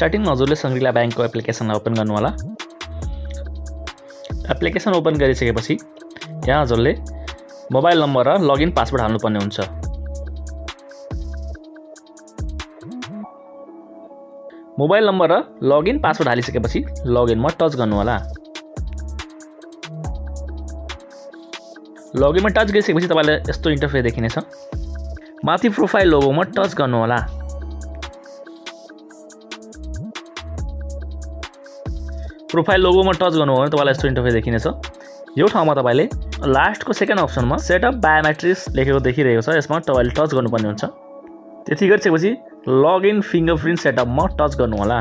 Starting हजुरले संग्रिला बैंकको एप्लिकेसनलाई open गर्नु होला। एप्लिकेसन ओपन गरिसकेपछि यहाँ हजुरले मोबाइल नम्बर र लगइन पासवर्ड हाल्नुपर्ने हुन्छ। मोबाइल नम्बर र लगइन पासवर्ड हालिसकेपछि लगइनमा टच गर्नु होला। लगइनमा टच गरिसकेपछि तपाईलाई यस्तो इन्टरफेस देखिनेछ। माथि प्रोफाइल लोगोमा टच गर्नु होला। प्रोफाइल लोगोमा टच गर्नु हो भने तपाईलाई यस्तो इन्टरफेस देखिनेछ। यो ठाउँमा तपाईले लास्टको सेकेन्ड अप्सनमा सेटअप बायोमेट्रिक्स लेखेको देखिरहेको छ, यसमा तपाईले टच गर्नुपर्ने हुन्छ। त्यति गरिसकेपछि लगइन फिंगरप्रिन्ट सेटअपमा टच गर्नु होला।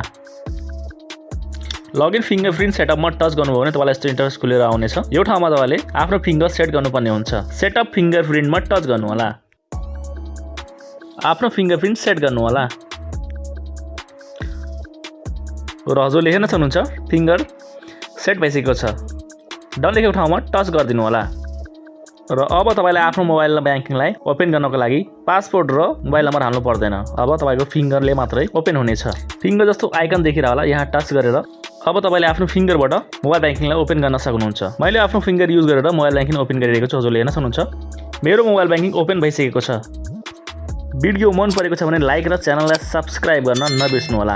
लगइन फिंगरप्रिन्ट सेटअपमा टच गर्नुभयो भने तपाईलाई यस्तो इन्टरफेस खुलेर आउनेछ। यो ठाउँमा तपाईले आफ्नो फिंगर सेट गर्नुपर्ने हुन्छ। सेटअप फिंगरप्रिन्टमा टच गर्नु होला। आफ्नो फिंगरप्रिन्ट सेट गर्नु होला। र हजुरले हेर्न सक्नुहुन्छ फिंगर सेट भइसकेको छ। डन लेखेको ठाउँमा टच गरिदिनु होला। र अब तपाईले आफ्नो मोबाइल ब्याङ्किङलाई ओपन गर्नको लागि पासवर्ड र मोबाइल नम्बर हाल्नु पर्दैन। अब तपाईको फिंगरले मात्रै ओपन हुनेछ। फिंगर जस्तो आइकन देखिरा होला, यहाँ टच गरेर अब तपाईले आफ्नो फिंगरबाट मोबाइल ब्याङ्किङलाई ओपन गर्न सक्नुहुन्छ। मैले आफ्नो फिंगर युज गरेर मोबाइल ब्याङ्किङ ओपन गरिरहेको छु। हजुरले हेर्न सक्नुहुन्छ मेरो मोबाइल ब्याङ्किङ ओपन भइसकेको छ। भिडियो मन परेको छ भने लाइक र च्यानललाई सब्स्क्राइब गर्न नबिर्सनु होला।